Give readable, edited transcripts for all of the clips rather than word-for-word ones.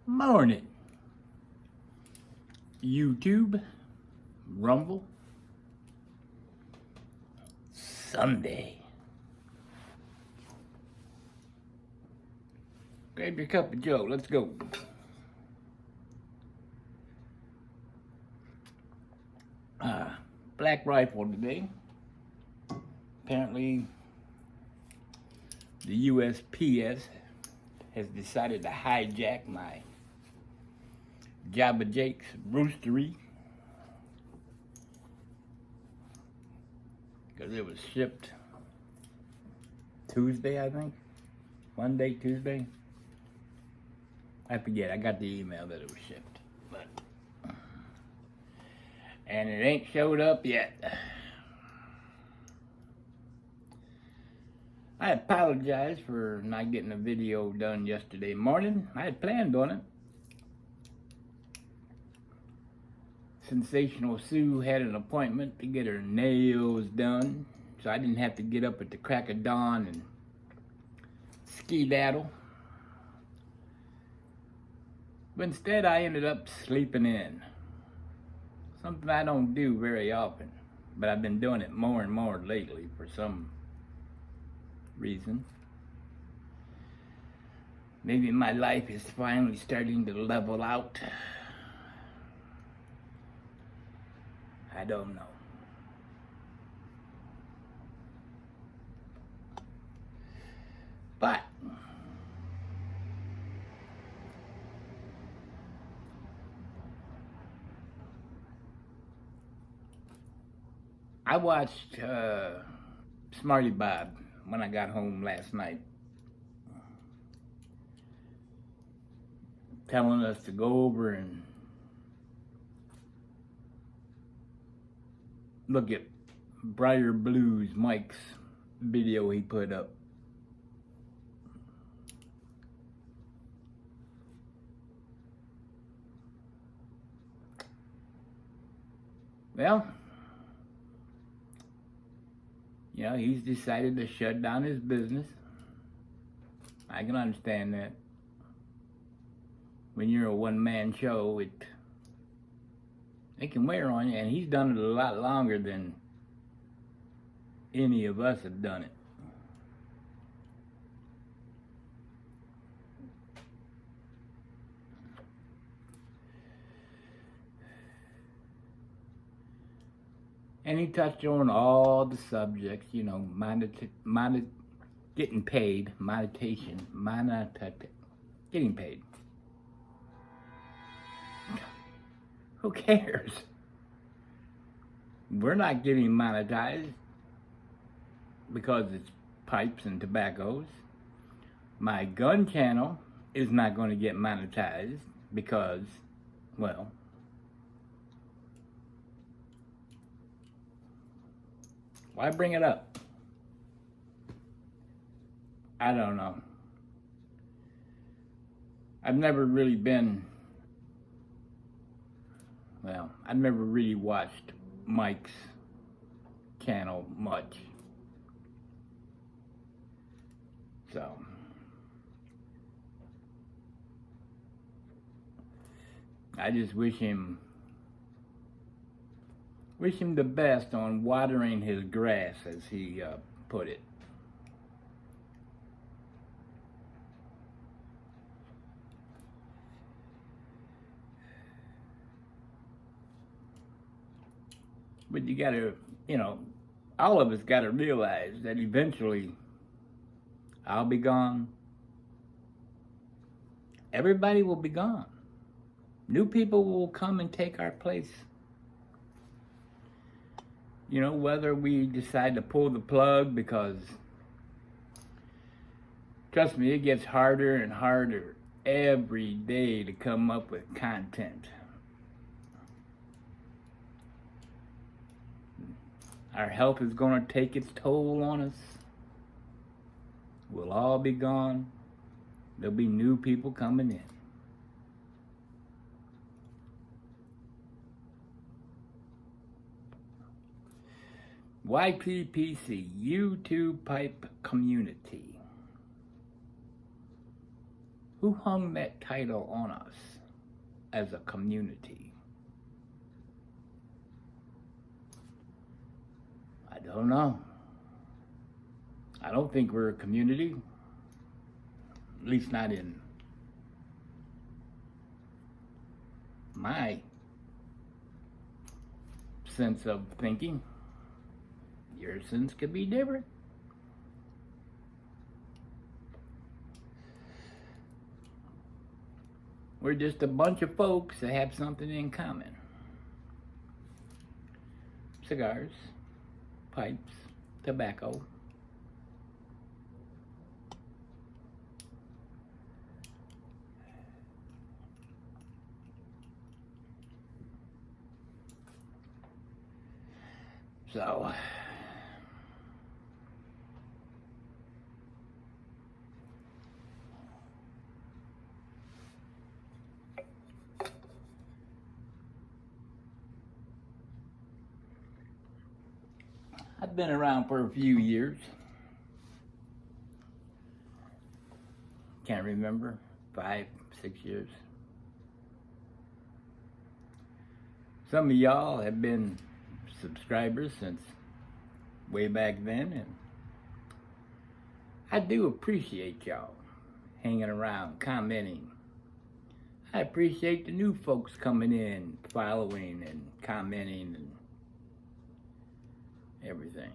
Morning, YouTube, Rumble, Sunday. Grab your cup of Joe, let's go. Black Rifle today. Apparently, the USPS has decided to hijack my Jabba Jake's roostery because it was shipped Tuesday, I think. Monday, Tuesday. I forget. I got the email that it was shipped, and it ain't showed up yet. I apologize for not getting a video done yesterday morning. I had planned on it. Sensational Sue had an appointment to get her nails done, so I didn't have to get up at the crack of dawn and skedaddle. But instead, I ended up sleeping in. Something I don't do very often, but I've been doing it more and more lately for some reason. Maybe my life is finally starting to level out. I don't know. But I watched Smarty Bob when I got home last night, telling us to go over and look at Briar Blues Mike's video he put up. Well, you know, he's decided to shut down his business. I can understand that. When you're a one-man show, it can wear on you, and he's done it a lot longer than any of us have done it. And he touched on all the subjects, you know, getting paid, meditation, getting paid. Who cares? We're not getting monetized because it's pipes and tobaccos. My gun channel is not going to get monetized because, well, why bring it up? I don't know. I've never really watched Mike's channel much. So, I just wish him the best on watering his grass, as he put it. But you gotta, you know, all of us gotta realize that eventually I'll be gone. Everybody will be gone. New people will come and take our place. You know, whether we decide to pull the plug, because trust me, it gets harder and harder every day to come up with content. Our health is going to take its toll on us. We'll all be gone. There'll be new people coming in. YPPC, YouTube Pipe Community. Who hung that title on us as a community? I don't know. I don't think we're a community, at least not in my sense of thinking. Your sense could be different. We're just a bunch of folks that have something in common. Cigars, pipes, tobacco. So, I've been around for a few years. Can't remember, 5, 6 years. Some of y'all have been subscribers since way back then, and I do appreciate y'all hanging around, commenting. I appreciate the new folks coming in, following and commenting and everything.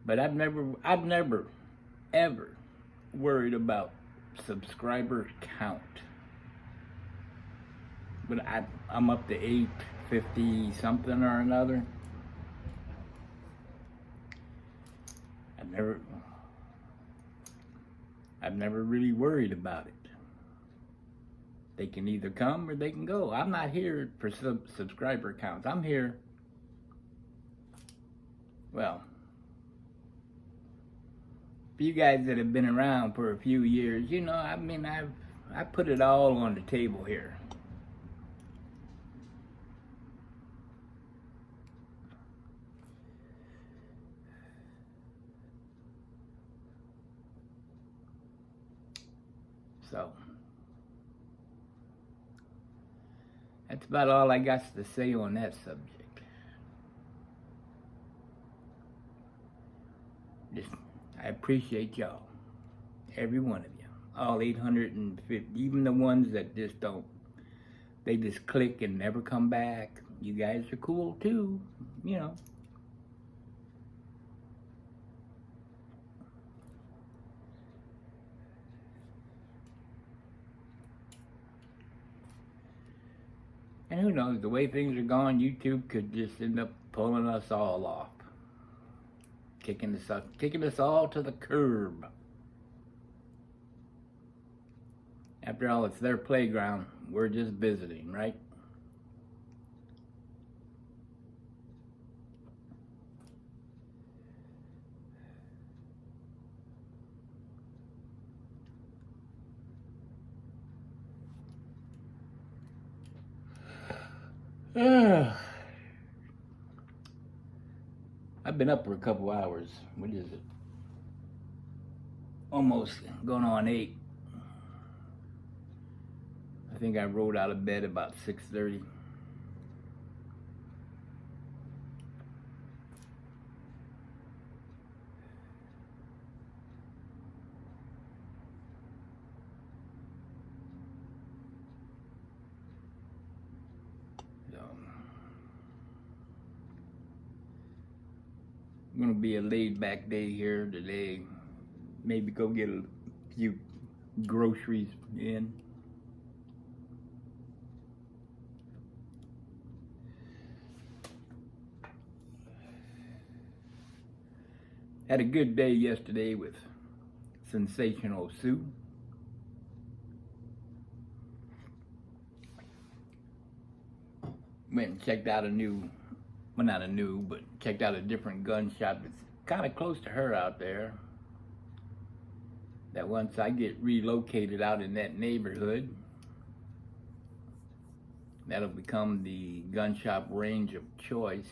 But I've never ever worried about subscriber count. But I'm up to 850 something or another. I've never really worried about it. They can either come or they can go. I'm not here for subscriber counts. I'm here, well, for you guys that have been around for a few years, you know, I mean, I put it all on the table here. So, that's about all I got to say on that subject. I appreciate y'all, every one of you, all 850, even the ones that just don't, they just click and never come back. You guys are cool too, you know. And who knows, the way things are going, YouTube could just end up pulling us all off. Kicking us all to the curb. After all, it's their playground. We're just visiting, right? I've been up for a couple hours. What is it? Almost going on 8. I think I rolled out of bed about 6:30. Gonna be a laid back day here today. Maybe go get a few groceries in. Had a good day yesterday with Sensational Sue. Went and checked out checked out a different gun shop that's kind of close to her out there. That once I get relocated out in that neighborhood, that'll become the gun shop range of choice.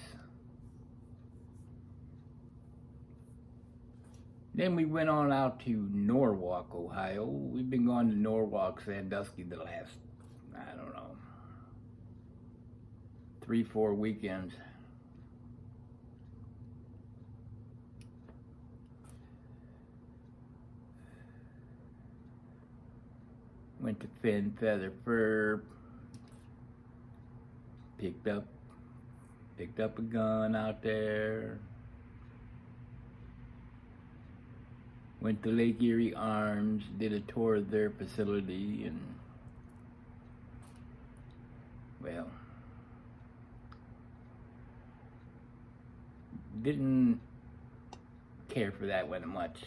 Then we went on out to Norwalk, Ohio. We've been going to Norwalk, Sandusky the last, I don't know, 3-4 weekends. Went to Finn Feather Fur. Picked up a gun out there. Went to Lake Erie Arms, did a tour of their facility, and well, didn't care for that one much.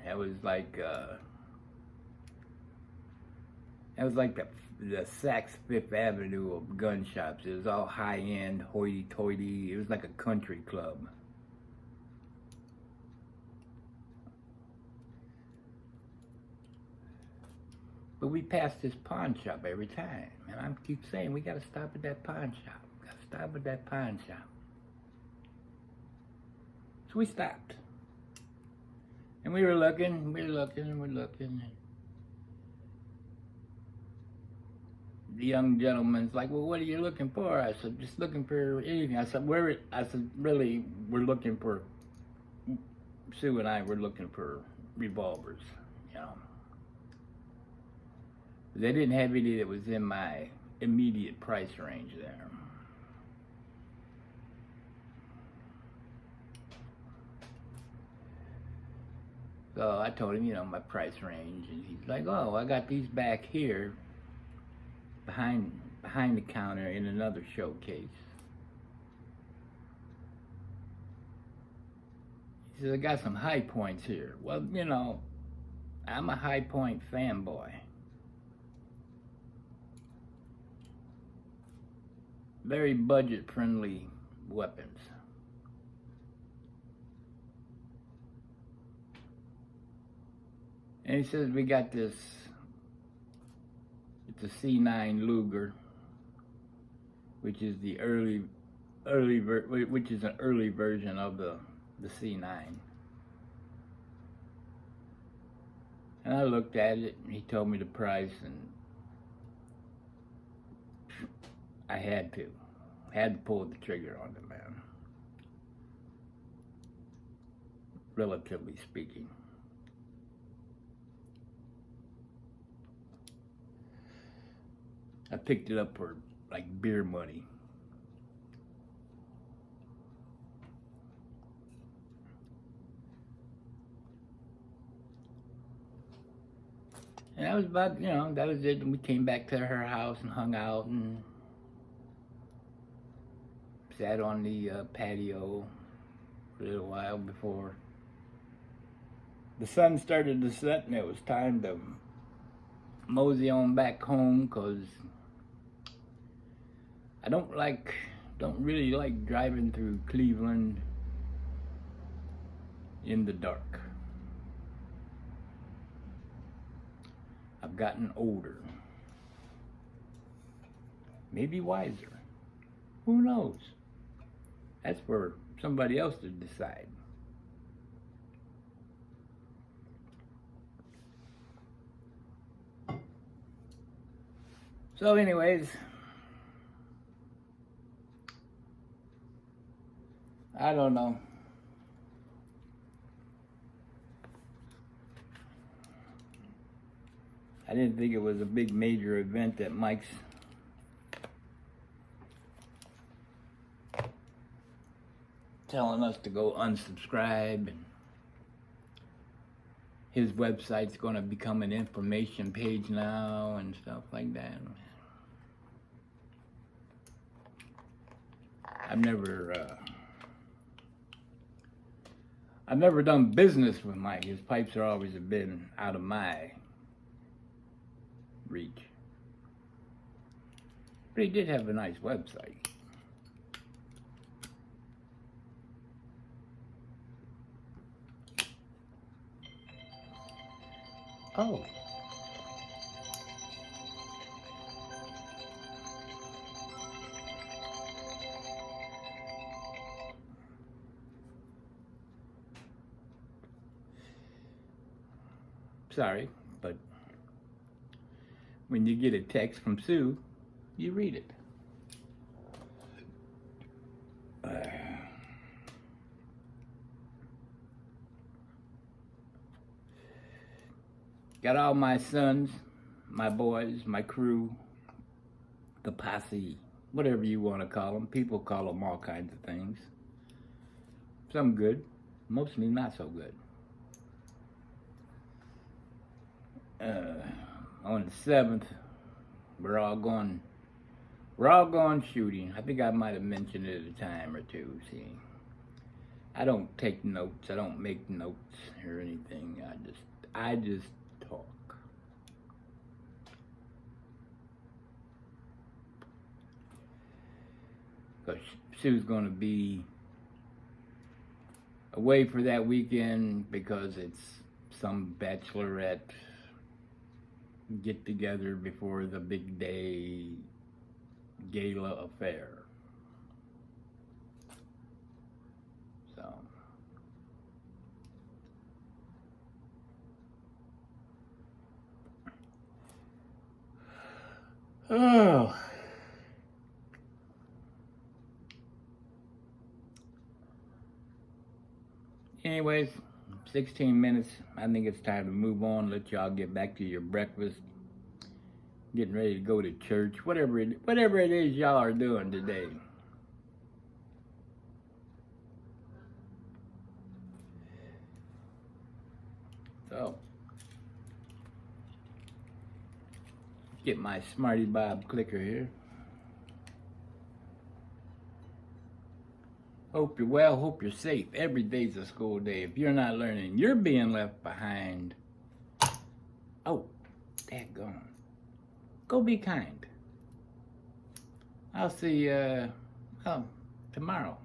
That was like the Saks Fifth Avenue of gun shops. It was all high-end, hoity-toity. It was like a country club. But we passed this pawn shop every time. And I keep saying, we got to stop at that pawn shop. Got to stop at that pawn shop. So we stopped. And we were looking. The young gentleman's like, well, what are you looking for? I said, just looking for anything. I said, really, we're looking for, Sue and I were looking for revolvers, you know. They didn't have any that was in my immediate price range there. So I told him, you know, my price range, and he's like, oh, I got these back here behind the counter in another showcase. He says, I got some High Points here. Well, you know, I'm a High Point fanboy. Very budget-friendly weapons. And he says, we got this, it's a C9 Luger, which is the which is an early version of the C9. And I looked at it, and he told me the price, and I had to pull the trigger on the man, relatively speaking. I picked it up for like beer money. And that was about, you know, that was it. And we came back to her house and hung out and sat on the patio for a little while before the sun started to set, and it was time to mosey on back home, because I don't really like driving through Cleveland in the dark. I've gotten older, maybe wiser. Who knows? That's for somebody else to decide. So anyways, I don't know. I didn't think it was a big major event that Mike's telling us to go unsubscribe, and his website's going to become an information page now and stuff like that. I've never done business with Mike. His pipes are always been out of my reach. But he did have a nice website. Oh. Sorry, but when you get a text from Sue, you read it. Got all my sons, my boys, my crew, the posse, whatever you want to call them. People call them all kinds of things. Some good, mostly not so good. On the 7th, we're all going shooting. I think I might have mentioned it a time or two. See, I don't take notes. I don't make notes or anything. I just talk. Because Sue's going to be away for that weekend because it's some bachelorette get together before the big day gala affair. So oh, anyways, 16 minutes. I think it's time to move on. Let y'all get back to your breakfast. Getting ready to go to church. Whatever it is y'all are doing today. So, get my Smarty Bob clicker here. Hope you're well, hope you're safe. Every day's a school day. If you're not learning, you're being left behind. Oh, daggone. Go be kind. I'll see you tomorrow.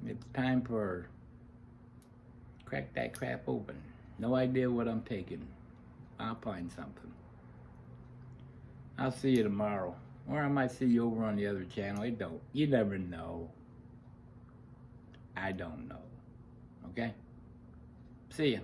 It's time for crack that crap open. No idea what I'm taking. I'll find something. I'll see you tomorrow. Or I might see you over on the other channel. You never know. I don't know. Okay? See ya.